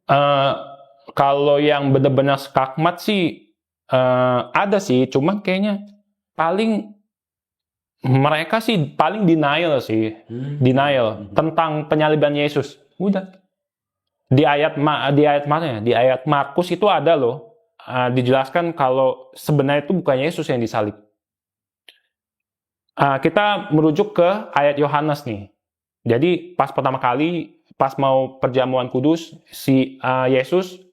Eh, Kalau yang benar-benar skakmat sih ada sih, cuman kayaknya paling mereka sih paling denial sih, denial tentang penyaliban Yesus. Udah di ayat mana ya? Di ayat Markus itu ada loh, dijelaskan kalau sebenarnya itu bukan Yesus yang disalib. Kita merujuk ke ayat Yohanes nih. Jadi pas pertama kali, pas mau perjamuan kudus, si Yesus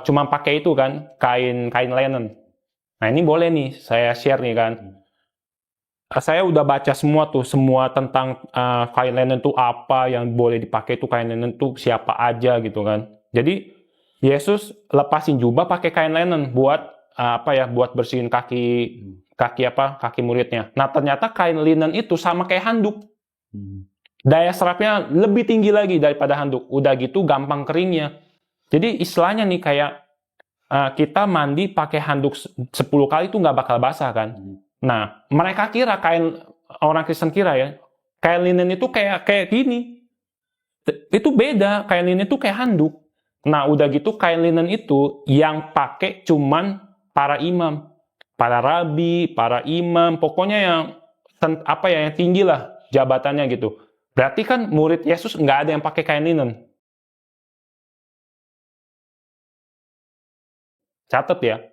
cuma pakai itu kan, kain linen. Nah ini boleh nih, saya share nih kan. Saya udah baca semua tuh, semua tentang kain linen itu apa, yang boleh dipakai itu kain linen itu siapa aja gitu kan. Jadi Yesus lepasin jubah pakai kain linen buat buat bersihin kaki muridnya. Nah ternyata kain linen itu sama kayak handuk. Daya serapnya lebih tinggi lagi daripada handuk. Udah gitu gampang keringnya. Jadi istilahnya nih kayak kita mandi pakai handuk 10 kali itu nggak bakal basah kan. Nah, mereka kira orang Kristen kira ya, kain linen itu kayak gini. Itu beda, kain linen itu kayak handuk. Nah, udah gitu kain linen itu yang pakai cuman para imam, para rabi, para imam, pokoknya yang yang tinggi lah jabatannya gitu. Berarti kan murid Yesus nggak ada yang pakai kain linen. Catat ya.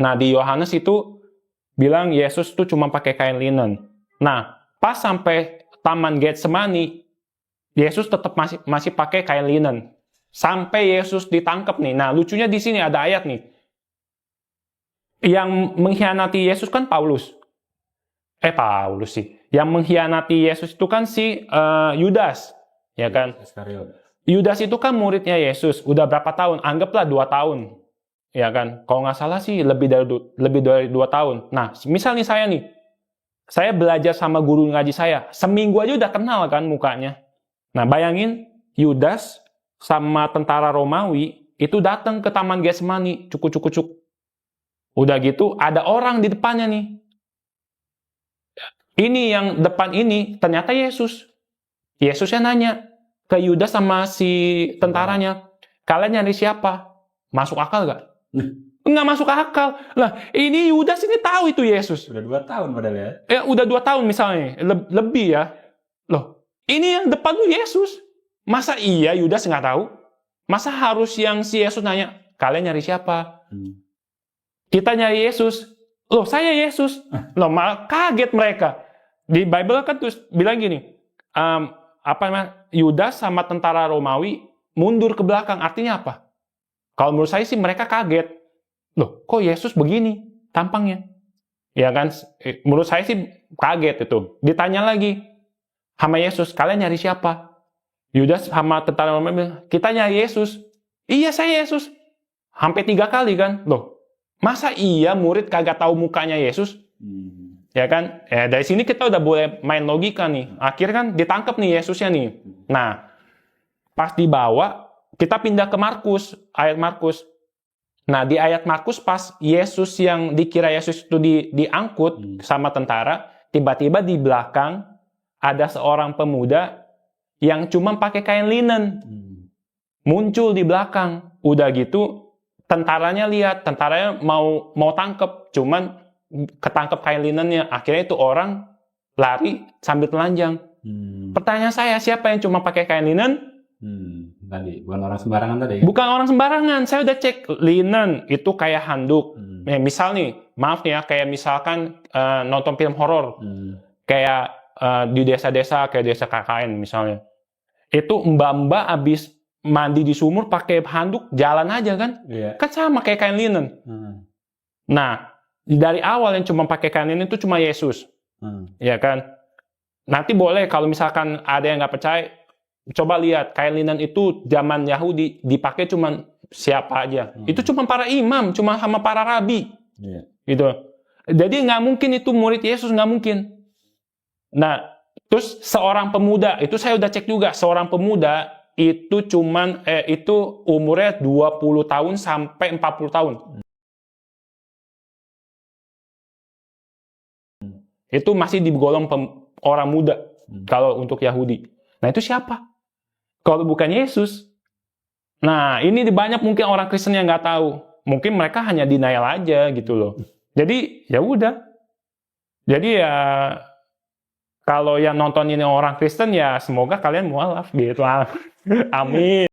Nah, di Yohanes itu bilang Yesus tuh cuma pakai kain linen. Nah, pas sampai Taman Getsemani, Yesus tetap masih pakai kain linen. Sampai Yesus ditangkap nih. Nah, lucunya di sini ada ayat nih. Yang mengkhianati Yesus kan Paulus. Paulus sih. Yang mengkhianati Yesus itu kan si Yudas, ya kan? Yudas itu kan muridnya Yesus. Udah berapa tahun? Anggaplah 2 tahun. Ya kan, kalau nggak salah sih lebih dari 2 tahun. Nah, misal nih saya belajar sama guru ngaji saya, seminggu aja udah kenal kan mukanya. Nah, bayangin Yudas sama tentara Romawi itu datang ke Taman Getsemani, cuk. Udah gitu ada orang di depannya nih. Ini yang depan ini ternyata Yesus. Yesusnya nanya ke Yudas sama si tentaranya, kalian nyari siapa? Masuk akal gak? Nggak masuk akal. Lah, ini Yudas ini tahu itu Yesus. Udah 2 tahun padahal ya. Ya, udah 2 tahun misalnya. Lebih ya. Loh, ini yang depan tuh Yesus. Masa iya Yudas nggak tahu? Masa harus yang si Yesus nanya, kalian nyari siapa? Kita nyari Yesus. Loh, saya Yesus. Loh, malah kaget mereka. Di Bible kan terus bilang gini, Yudas sama tentara Romawi mundur ke belakang. Artinya apa? Kalau menurut saya sih mereka kaget. Loh, kok Yesus begini tampangnya? Ya kan, menurut saya sih kaget itu. Ditanya lagi sama Yesus, kalian nyari siapa? Yudas sama tentara Romawi bilang, kita nyari Yesus. Iya, saya Yesus. Sampai 3 kali kan. Loh, masa iya murid kagak tahu mukanya Yesus? Ya kan? Dari sini kita udah boleh main logika nih. Akhirnya kan ditangkap nih Yesusnya nih. Nah, pas dibawa, kita pindah ke Markus, ayat Markus. Nah, di ayat Markus pas Yesus yang dikira Yesus itu diangkut sama tentara, tiba-tiba di belakang ada seorang pemuda yang cuma pakai kain linen. Muncul di belakang. Udah gitu, tentaranya lihat, tentaranya mau tangkep, cuman ketangkep kain linennya. Akhirnya itu orang lari sambil telanjang. Pertanyaan saya, siapa yang cuma pakai kain linen? Tadi bukan orang sembarangan tadi. Bukan orang sembarangan. Saya udah cek linen itu kayak handuk. Misal nih, maaf nih ya, kayak misalkan nonton film horor, kayak di desa-desa kayak desa KKN misalnya. Itu mbak-mbak abis mandi di sumur pakai handuk jalan aja kan? Kan sama kayak kain linen. Nah, dari awal yang cuma pakai kain linen itu cuma Yesus, ya kan? Nanti boleh kalau misalkan ada yang nggak percaya. Coba lihat, kain linen itu zaman Yahudi dipakai cuma siapa aja. Itu cuma para imam, cuma sama para rabi. Gitu. Jadi nggak mungkin itu murid Yesus, nggak mungkin. Nah, terus seorang pemuda, itu saya udah cek juga, seorang pemuda itu itu umurnya 20 tahun sampai 40 tahun. Itu masih digolong orang muda kalau untuk Yahudi. Nah, itu siapa? Kalau bukan Yesus. Nah, ini banyak mungkin orang Kristen yang nggak tahu. Mungkin mereka hanya denial aja gitu loh. Jadi ya udah. Jadi ya kalau yang nonton ini orang Kristen ya semoga kalian mualaf gitu. Amin.